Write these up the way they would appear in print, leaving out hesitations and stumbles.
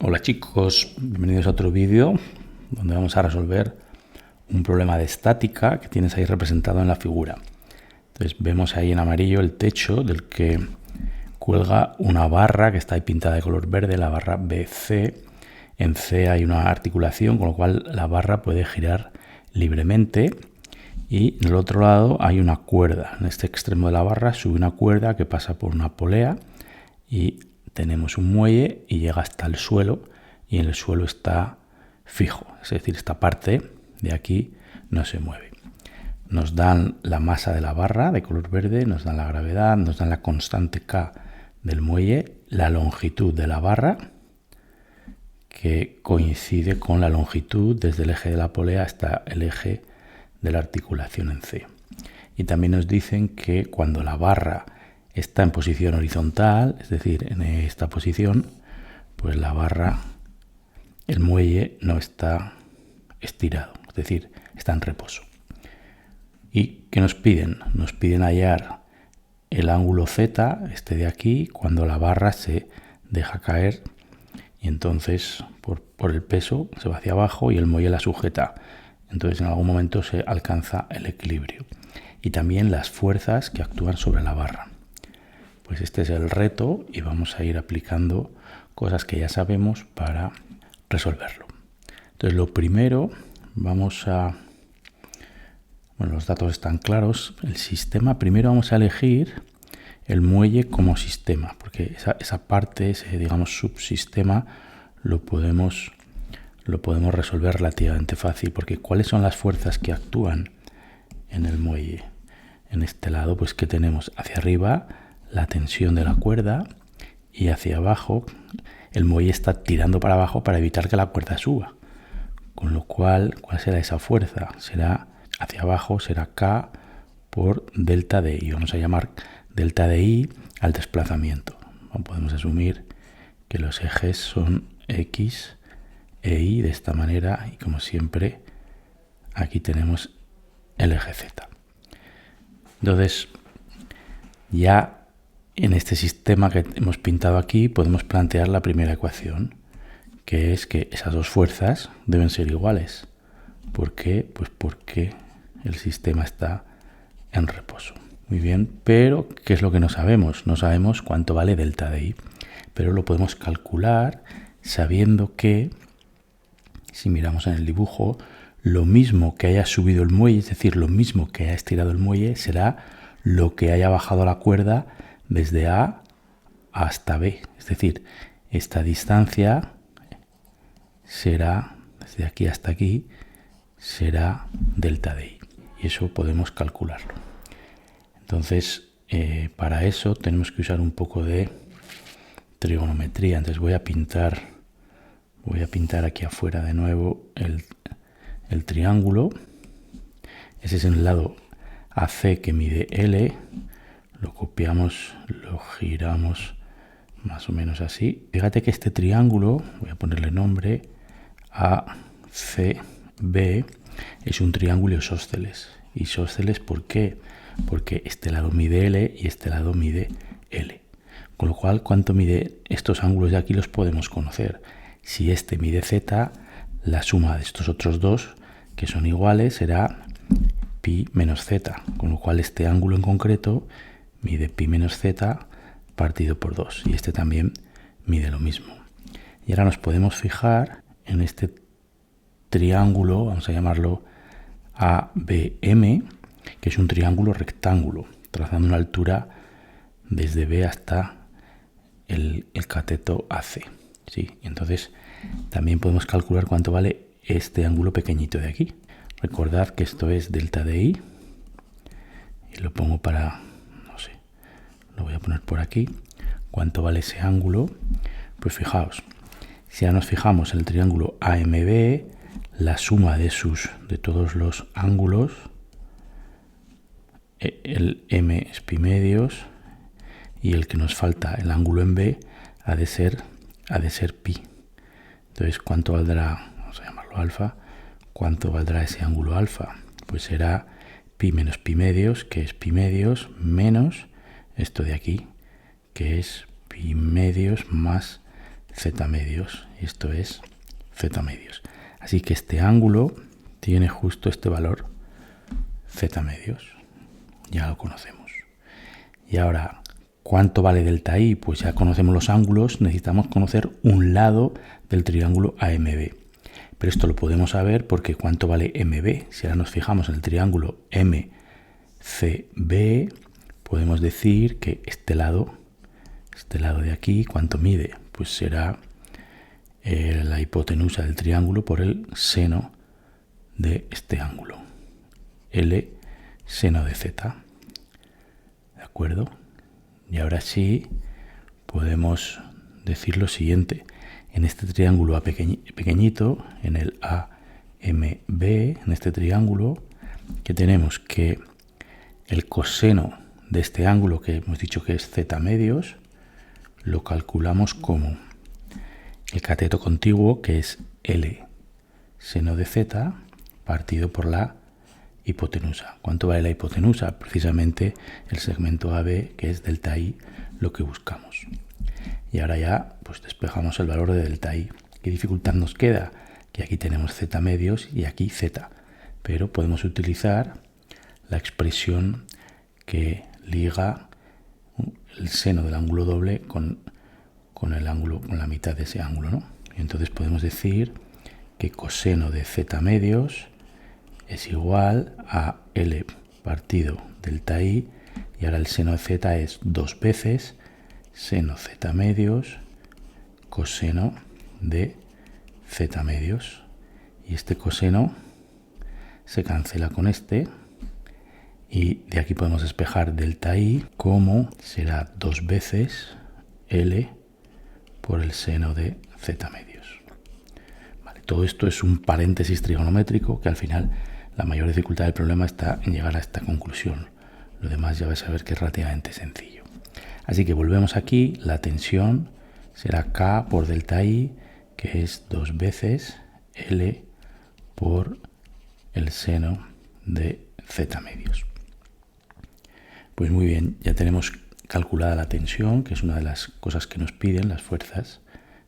Hola chicos, bienvenidos a otro vídeo donde vamos a resolver un problema de estática que tienes ahí representado en la figura. Entonces vemos ahí en amarillo el techo del que cuelga una barra que está ahí pintada de color verde, la barra BC. En C hay una articulación, con lo cual la barra puede girar libremente. Y en el otro lado hay una cuerda. En este extremo de la barra sube una cuerda que pasa por una polea y tenemos un muelle y llega hasta el suelo, y en el suelo está fijo, es decir, esta parte de aquí no se mueve. Nos dan la masa de la barra de color verde, nos dan la gravedad, nos dan la constante K del muelle, la longitud de la barra, que coincide con la longitud desde el eje de la polea hasta el eje de la articulación en C. Y también nos dicen que cuando la barra está en posición horizontal, es decir, en esta posición, pues la barra, el muelle no está estirado, es decir, está en reposo. ¿Y qué nos piden? Nos piden hallar el ángulo Z, este de aquí, cuando la barra se deja caer y entonces por el peso se va hacia abajo y el muelle la sujeta. Entonces en algún momento se alcanza el equilibrio. Y también las fuerzas que actúan sobre la barra. Pues este es el reto y vamos a ir aplicando cosas que ya sabemos para resolverlo. Entonces lo primero, los datos están claros. El sistema, primero vamos a elegir el muelle como sistema, porque esa parte, ese digamos subsistema, lo podemos resolver relativamente fácil, porque ¿cuáles son las fuerzas que actúan en el muelle? En este lado, pues que tenemos hacia arriba la tensión de la cuerda y hacia abajo el muelle está tirando para abajo para evitar que la cuerda suba. Con lo cual, ¿cuál será esa fuerza? Será hacia abajo, será K por delta de I. Vamos a llamar delta de I al desplazamiento. Podemos asumir que los ejes son X e Y de esta manera y como siempre aquí tenemos el eje Z. Entonces ya en este sistema que hemos pintado aquí podemos plantear la primera ecuación, que es que esas dos fuerzas deben ser iguales. ¿Por qué? Pues porque el sistema está en reposo. Muy bien, pero ¿qué es lo que no sabemos? No sabemos cuánto vale delta de I, pero lo podemos calcular sabiendo que, si miramos en el dibujo, lo mismo que haya subido el muelle, es decir, lo mismo que haya estirado el muelle, será lo que haya bajado la cuerda desde A hasta B. Es decir, esta distancia será, desde aquí hasta aquí, será delta de I. Y eso podemos calcularlo. Entonces, para eso tenemos que usar un poco de trigonometría. Entonces voy a pintar aquí afuera de nuevo el triángulo. Ese es el lado AC que mide L. Lo copiamos, lo giramos más o menos así. Fíjate que este triángulo, voy a ponerle nombre, ACB, es un triángulo isósceles. Isósceles, ¿por qué? Porque este lado mide L y este lado mide L. Con lo cual, ¿cuánto mide estos ángulos de aquí? Los podemos conocer. Si este mide Z, la suma de estos otros dos, que son iguales, será pi menos Z. Con lo cual, este ángulo en concreto mide pi menos Z partido por 2. Y este también mide lo mismo. Y ahora nos podemos fijar en este triángulo, vamos a llamarlo ABM, que es un triángulo rectángulo, trazando una altura desde B hasta el cateto AC. ¿Sí? Entonces también podemos calcular cuánto vale este ángulo pequeñito de aquí. Recordad que esto es delta de I. Y lo pongo para, no sé, lo voy a poner por aquí. ¿Cuánto vale ese ángulo? Pues fijaos, si ya nos fijamos en el triángulo AMB, la suma de todos los ángulos, el M es pi medios y el que nos falta, el ángulo en B, ha de ser pi. Entonces, ¿cuánto valdrá? Vamos a llamarlo alfa. ¿Cuánto valdrá ese ángulo alfa? Pues será pi menos pi medios, que es pi medios, menos esto de aquí, que es pi medios más z medios, y esto es z medios. Así que este ángulo tiene justo este valor z medios, ya lo conocemos. Y ahora, ¿cuánto vale delta i? Pues ya conocemos los ángulos, necesitamos conocer un lado del triángulo AMB. Pero esto lo podemos saber porque ¿cuánto vale MB? Si ahora nos fijamos en el triángulo MCB, podemos decir que este lado de aquí, ¿cuánto mide? Pues será la hipotenusa del triángulo por el seno de este ángulo, L seno de z. ¿De acuerdo? Y ahora sí podemos decir lo siguiente. En este triángulo pequeñito, en el AMB, en este triángulo, que tenemos que el coseno de este ángulo, que hemos dicho que es z medios, lo calculamos como el cateto contiguo, que es L seno de z, partido por la hipotenusa. ¿Cuánto vale la hipotenusa? Precisamente el segmento AB, que es delta i, lo que buscamos. Y ahora ya pues despejamos el valor de delta i. ¿Qué dificultad nos queda? Que aquí tenemos z medios y aquí z. Pero podemos utilizar la expresión que liga el seno del ángulo doble con el ángulo, con la mitad de ese ángulo, ¿no? Y entonces podemos decir que coseno de z medios es igual a L partido delta i, y ahora el seno de z es 2 veces seno z medios coseno de z medios, y este coseno se cancela con este, y de aquí podemos despejar delta i como será 2 veces L por el seno de z medios. Vale, todo esto es un paréntesis trigonométrico que al final la mayor dificultad del problema está en llegar a esta conclusión. Lo demás ya vais a ver que es relativamente sencillo. Así que volvemos aquí, la tensión será K por delta I, que es 2 veces L por el seno de z medios. Pues muy bien, ya tenemos calculada la tensión, que es una de las cosas que nos piden las fuerzas.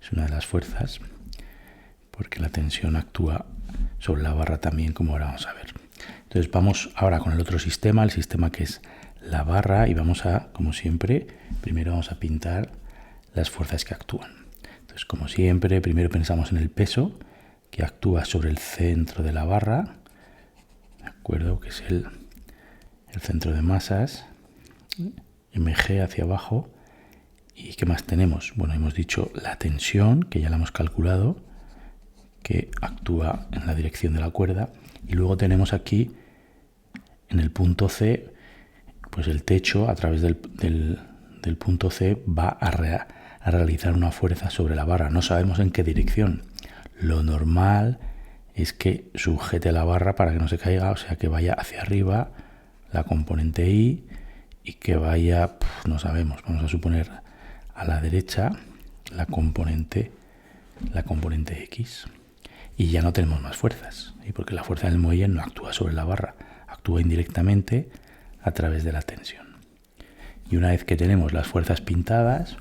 Es una de las fuerzas, porque la tensión actúa sobre la barra también, como ahora vamos a ver. Entonces vamos ahora con el otro sistema, el sistema que es la barra, y vamos a, como siempre, primero vamos a pintar las fuerzas que actúan. Entonces, como siempre, primero pensamos en el peso que actúa sobre el centro de la barra, ¿de acuerdo? Que es el centro de masas, MG hacia abajo. ¿Y qué más tenemos? Bueno, hemos dicho la tensión, que ya la hemos calculado, que actúa en la dirección de la cuerda, y luego tenemos aquí en el punto C, pues el techo a través del punto C va a realizar una fuerza sobre la barra. No sabemos en qué dirección. Lo normal es que sujete la barra para que no se caiga, o sea que vaya hacia arriba la componente I, y que vaya, no sabemos, vamos a suponer a la derecha la componente X. Y ya no tenemos más fuerzas, ¿sí? Porque la fuerza del muelle no actúa sobre la barra, actúa indirectamente a través de la tensión. Y una vez que tenemos las fuerzas pintadas,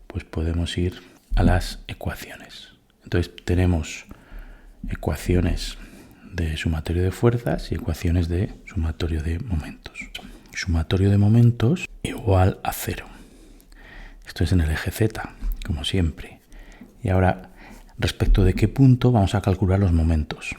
pues podemos ir a las ecuaciones. Entonces tenemos ecuaciones de sumatorio de fuerzas y ecuaciones de sumatorio de momentos. Sumatorio de momentos igual a 0. Esto es en el eje Z, como siempre. Y ahora, respecto de qué punto vamos a calcular los momentos.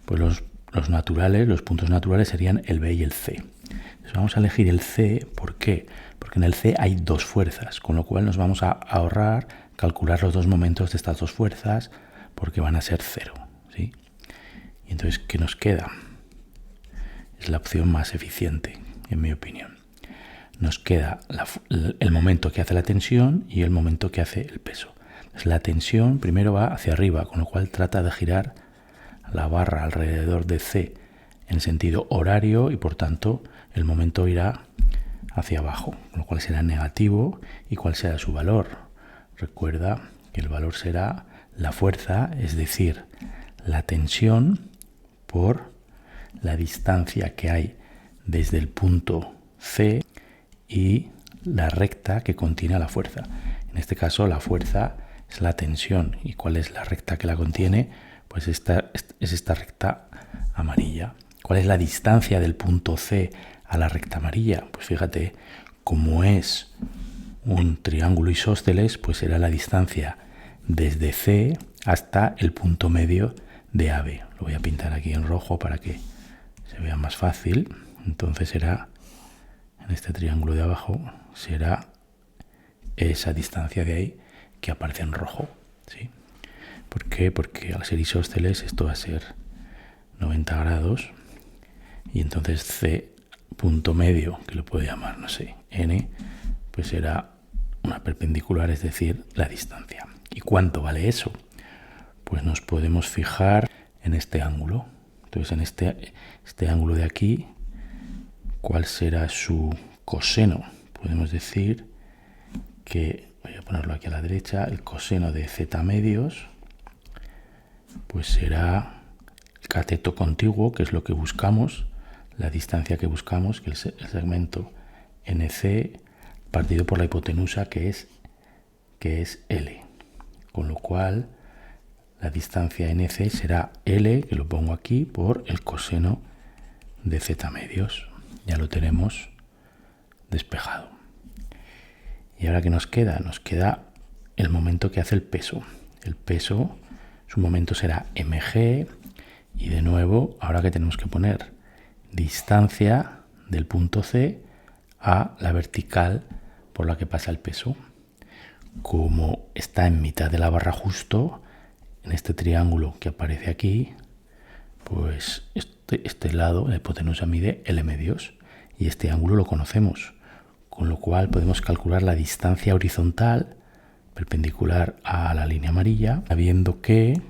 Pues los naturales, los puntos naturales serían el B y el C. Entonces vamos a elegir el C, ¿por qué? Porque en el C hay dos fuerzas, con lo cual nos vamos a ahorrar calcular los dos momentos de estas dos fuerzas, porque van a ser 0, ¿sí? Y entonces, ¿qué nos queda? Es la opción más eficiente, en mi opinión. Nos queda el momento que hace la tensión y el momento que hace el peso. Entonces, la tensión primero va hacia arriba, con lo cual trata de girar la barra alrededor de C en sentido horario, y por tanto el momento irá hacia abajo, con lo cual será negativo. ¿Y cuál será su valor? Recuerda que el valor será la fuerza, es decir, la tensión por la distancia que hay desde el punto C y la recta que contiene la fuerza. En este caso la fuerza es la tensión. ¿Y cuál es la recta que la contiene? Pues es esta recta amarilla. ¿Cuál es la distancia del punto C a la recta amarilla? Pues fíjate, como es un triángulo isósceles, pues será la distancia desde C hasta el punto medio de AB. Lo voy a pintar aquí en rojo para que se vea más fácil. Entonces será, en este triángulo de abajo, será esa distancia de ahí que aparece en rojo, ¿sí? ¿Por qué? Porque al ser isósceles esto va a ser 90 grados y entonces C punto medio, que lo puedo llamar, no sé, N, pues será una perpendicular, es decir, la distancia. ¿Y cuánto vale eso? Pues nos podemos fijar en este ángulo. Entonces en este ángulo de aquí, ¿cuál será su coseno? Podemos decir que, voy a ponerlo aquí a la derecha, el coseno de z medios, pues será el cateto contiguo, que es lo que buscamos, la distancia que buscamos, que es el segmento NC partido por la hipotenusa, que es L. Con lo cual, la distancia NC será L, que lo pongo aquí, por el coseno de z medios. Ya lo tenemos despejado. ¿Y ahora qué nos queda? Nos queda el momento que hace el peso. El peso, su momento será mg, y de nuevo, ahora que tenemos que poner distancia del punto C a la vertical por la que pasa el peso. Como está en mitad de la barra justo, en este triángulo que aparece aquí, pues este lado, la hipotenusa, mide L medios, y este ángulo lo conocemos, con lo cual podemos calcular la distancia horizontal perpendicular a la línea amarilla, sabiendo que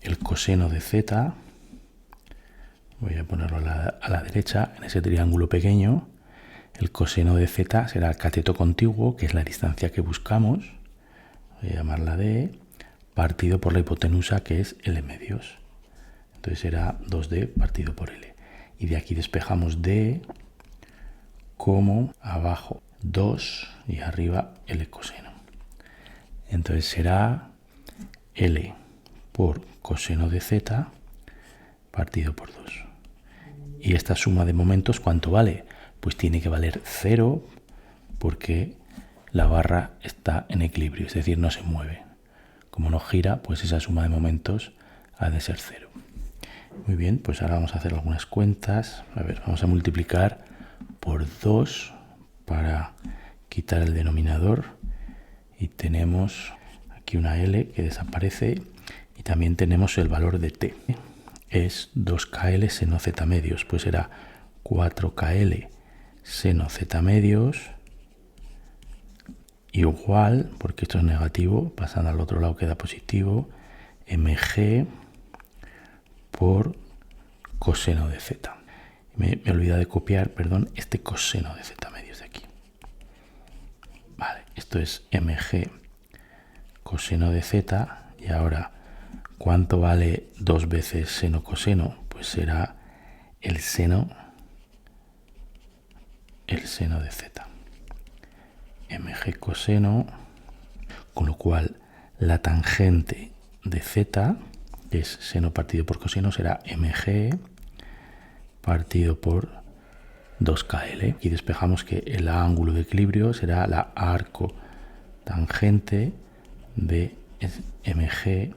el coseno de z, voy a ponerlo a la derecha, en ese triángulo pequeño, el coseno de z será el cateto contiguo, que es la distancia que buscamos, voy a llamarla D, partido por la hipotenusa, que es L medios. Entonces será 2D partido por L. Y de aquí despejamos D como abajo 2 y arriba L coseno. Entonces será L por coseno de z partido por 2. Y esta suma de momentos, ¿cuánto vale? Pues tiene que valer 0 porque la barra está en equilibrio, es decir, no se mueve. Como no gira, pues esa suma de momentos ha de ser 0. Muy bien, pues ahora vamos a hacer algunas cuentas. A ver, vamos a multiplicar por 2 para quitar el denominador. Y tenemos aquí una L que desaparece. Y también tenemos el valor de T. Es 2KL seno Z medios. Pues será 4KL seno Z medios igual, porque esto es negativo, pasando al otro lado queda positivo, mg por coseno de z. Me he olvidado de copiar, perdón, este coseno de z medios de aquí. Vale, esto es mg coseno de z, y ahora, ¿cuánto vale 2 veces seno coseno? Pues será el seno de z. mg coseno, con lo cual la tangente de z, que es seno partido por coseno, será mg partido por 2kl. Y despejamos que el ángulo de equilibrio será la arco tangente de mg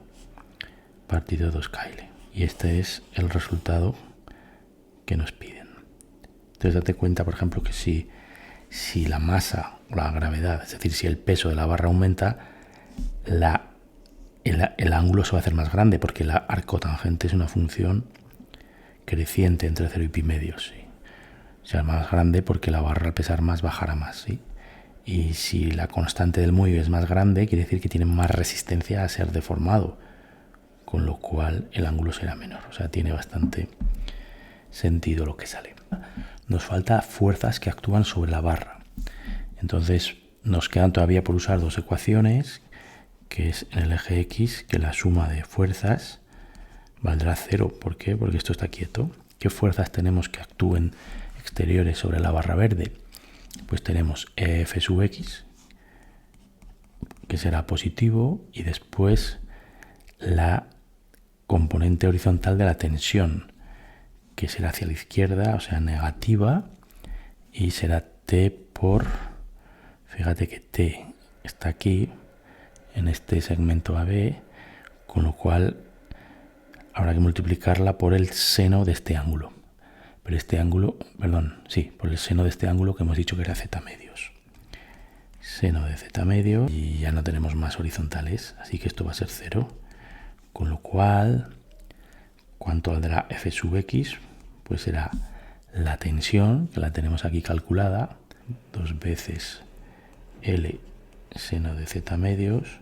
partido 2kl. Y este es el resultado que nos piden. Entonces date cuenta, por ejemplo, que si la masa o la gravedad, es decir, si el peso de la barra aumenta, el ángulo se va a hacer más grande, porque la arcotangente es una función creciente entre 0 y pi medios. ¿Sí? O sea, más grande porque la barra al pesar más bajará más. ¿Sí? Y si la constante del muelle es más grande, quiere decir que tiene más resistencia a ser deformado, con lo cual el ángulo será menor. O sea, tiene bastante sentido lo que sale. Nos falta fuerzas que actúan sobre la barra. Entonces nos quedan todavía por usar dos ecuaciones, que es en el eje X, que la suma de fuerzas valdrá 0. ¿Por qué? Porque esto está quieto. ¿Qué fuerzas tenemos que actúen exteriores sobre la barra verde? Pues tenemos F sub X, que será positivo, y después la componente horizontal de la tensión, que será hacia la izquierda, o sea, negativa, y será T por, fíjate que T está aquí, en este segmento AB, con lo cual habrá que multiplicarla por el seno de este ángulo. Pero este ángulo, perdón, sí, por el seno de este ángulo que hemos dicho que era z medios. Seno de z medios, y ya no tenemos más horizontales, así que esto va a ser 0. Con lo cual, ¿cuánto valdrá f sub x? Pues será la tensión, que la tenemos aquí calculada, 2 veces L seno de z medios,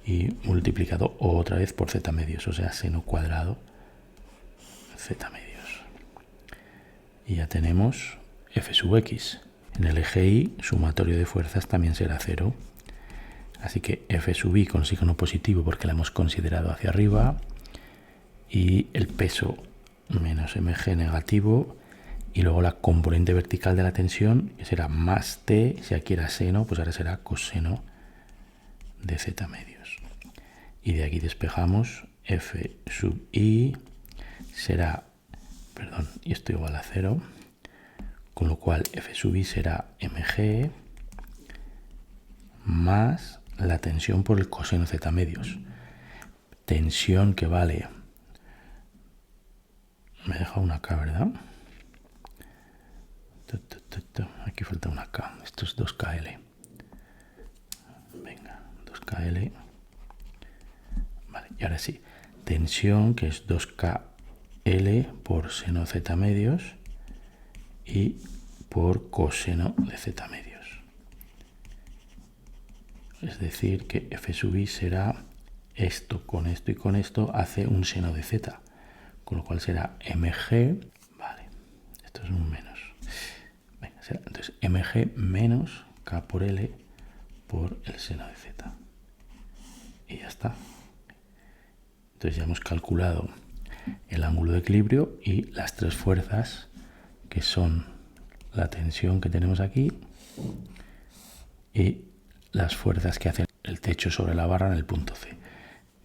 y multiplicado otra vez por z medios, o sea, seno cuadrado z medios. Y ya tenemos f sub x. En el eje Y, sumatorio de fuerzas también será 0. Así que f sub y con signo positivo porque la hemos considerado hacia arriba, y el peso menos mg negativo, y luego la componente vertical de la tensión, que será más t, si aquí era seno, pues ahora será coseno de z medios. Y de aquí despejamos f sub i será, perdón, y esto igual a 0, con lo cual f sub i será mg más la tensión por el coseno z medios. Tensión que vale, me he dejado una K, ¿verdad? Aquí falta una K, esto es 2KL. Venga, 2KL. Vale, y ahora sí, tensión que es 2KL por seno z medios y por coseno de z medios. Es decir, que f sub i será esto con esto y con esto, hace un seno de z, con lo cual será mg, vale, esto es un menos. Venga, será entonces mg menos k por l por el seno de z. Y ya está. Entonces ya hemos calculado el ángulo de equilibrio y las tres fuerzas, que son la tensión que tenemos aquí y las fuerzas que hacen el techo sobre la barra en el punto C,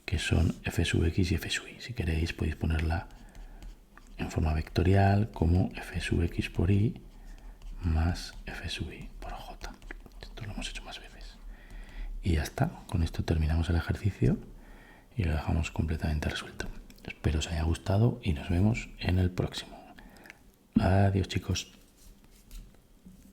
que son f sub x y f sub y. Si queréis podéis ponerla en forma vectorial como f sub x por y más f sub y por j. Esto lo hemos hecho más veces. Y ya está. Con esto terminamos el ejercicio y lo dejamos completamente resuelto. Espero os haya gustado y nos vemos en el próximo. Adiós, chicos.